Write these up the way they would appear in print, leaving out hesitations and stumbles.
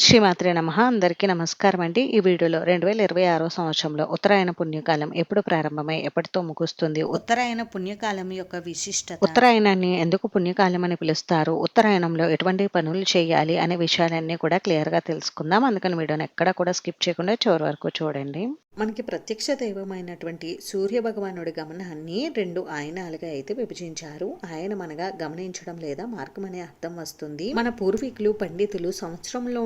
శ్రీమాత్రే నమః. అందరికీ నమస్కారం అండి. ఈ వీడియోలో 2026 సంవత్సరంలో ఉత్తరాయణ పుణ్యకాలం ఎప్పుడు ప్రారంభమై ఎప్పటితో ముగుస్తుంది? ఉత్తరాయణ పుణ్యకాలం యొక్క విశిష్టత, ఉత్తరాయణాన్ని ఎందుకు పుణ్యకాలం అని పిలుస్తారు? ఉత్తరాయణంలో ఎటువంటి పనులు చేయాలి అనే విషయాలన్నీ కూడా క్లియర్‌గా తెలుసుకుందాం. అందుకని వీడియోని ఎక్కడా కూడా స్కిప్ చేయకుండా చివరి వరకు చూడండి. మనకి ప్రత్యక్ష దైవమైనటువంటి సూర్య భగవానుడి గమనాన్ని 2 ఆయనాలుగా అయితే విభజించారు. ఆయనం అనగా గమనించడం లేదా మార్గం అనే అర్థం వస్తుంది. మన పూర్వీకులు పండితులు సంవత్సరంలో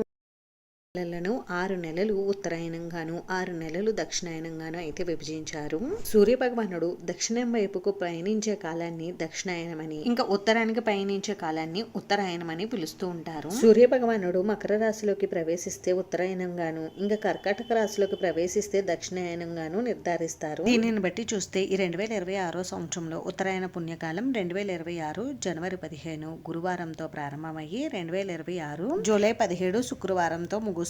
నెలలను 6 నెలలు ఉత్తరాయణంగాను 6 నెలలు దక్షిణాయనంగాను అయితే విభజించారు. సూర్య భగవానుడు దక్షిణం వైపుకు పయనించే కాలాన్ని దక్షిణాయనమని, ఇంకా ఉత్తరానికి పయనించే కాలాన్ని ఉత్తరాయణమని పిలుస్తూ ఉంటారు. సూర్య భగవానుడు మకర రాశిలోకి ప్రవేశిస్తే ఉత్తరాయణంగాను, ఇంకా కర్కాటక రాశిలోకి ప్రవేశిస్తే దక్షిణాయనంగాను నిర్ధారిస్తారు. దీనిని బట్టి చూస్తే ఈ 2026 సంవత్సరంలో ఉత్తరాయణ పుణ్యకాలం 2026 జనవరి 15 గురువారంతో ప్రారంభమయ్యి 2026 జూలై 17 శుక్రవారంతో ముగుస్తుంది.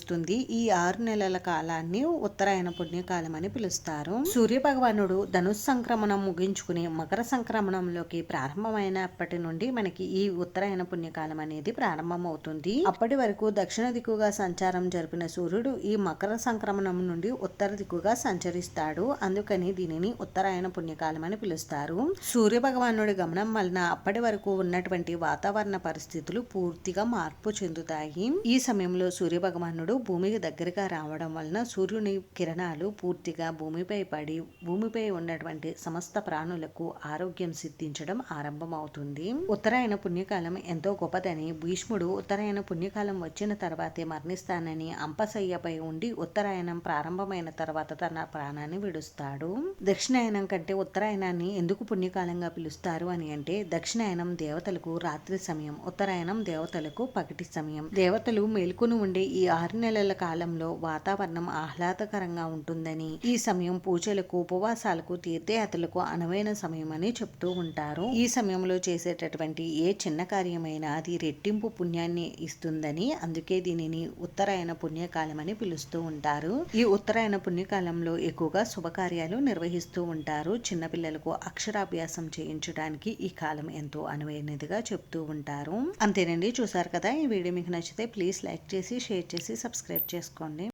ఈ 6 నెలల కాలాన్ని ఉత్తరాయణ పుణ్యకాలం అని పిలుస్తారు. సూర్య భగవానుడు ధనుస్ సంక్రమణం ముగించుకుని మకర సంక్రమణంలోకి ప్రారంభమైనప్పటి నుండి మనకి ఈ ఉత్తరాయణ పుణ్యకాలం అనేది ప్రారంభమవుతుంది. అప్పటి వరకు దక్షిణ దిక్కుగా సంచారం జరిపిన సూర్యుడు ఈ మకర సంక్రమణం నుండి ఉత్తర దిక్కుగా సంచరిస్తాడు. అందుకని దీనిని ఉత్తరాయణ పుణ్యకాలం అని పిలుస్తారు. సూర్య భగవానుడి గమనం వలన అప్పటి వరకు ఉన్నటువంటి వాతావరణ పరిస్థితులు పూర్తిగా మార్పు చెందుతాయి. ఈ సమయంలో సూర్య భగవానుడు భూమికి దగ్గరగా రావడం వలన సూర్యుని కిరణాలు పూర్తిగా భూమిపై పడి భూమిపై ఉన్నటువంటి సమస్త ప్రాణులకు ఆరోగ్యం సిద్ధించడం ఆరంభమవుతుంది. ఉత్తరాయణ పుణ్యకాలం ఎంతో గొప్పదని భీష్ముడు ఉత్తరాయణ పుణ్యకాలం వచ్చిన తర్వాతే మరణిస్తానని అంపశయ్యపై ఉండి ఉత్తరాయణం ప్రారంభమైన తర్వాత తన ప్రాణాన్ని విడుస్తాడు. దక్షిణాయనం కంటే ఉత్తరాయణాన్ని ఎందుకు పుణ్యకాలంగా పిలుస్తారు అని అంటే, దక్షిణాయనం దేవతలకు రాత్రి సమయం, ఉత్తరాయణం దేవతలకు పగటి సమయం. దేవతలు మేల్కొని ఉండే ఈ 6 నెలల కాలంలో వాతావరణం ఆహ్లాదకరంగా ఉంటుందని, ఈ సమయం పూజలకు, ఉపవాసాలకు, తీర్థయాత్రలకు అనువైన సమయం అని చెప్తూ ఉంటారు. ఈ సమయంలో చేసేటటువంటి ఏ చిన్న కార్యమైనా అది రెట్టింపు పుణ్యాన్ని ఇస్తుందని, అందుకే దీనిని ఉత్తరాయణ పుణ్యకాలం అని పిలుస్తూ ఉంటారు. ఈ ఉత్తరాయణ పుణ్యకాలంలో ఎక్కువగా శుభకార్యాలు నిర్వహిస్తూ ఉంటారు. చిన్నపిల్లలకు అక్షరాభ్యాసం చేయించడానికి ఈ కాలం ఎంతో అనువైనదిగా చెప్తూ ఉంటారు. అంతేనండి, చూసారు కదా. ఈ వీడియో మీకు నచ్చితే ప్లీజ్ లైక్ చేసి, షేర్ చేసి, సబ్స్క్రైబ్ చేసుకోండి.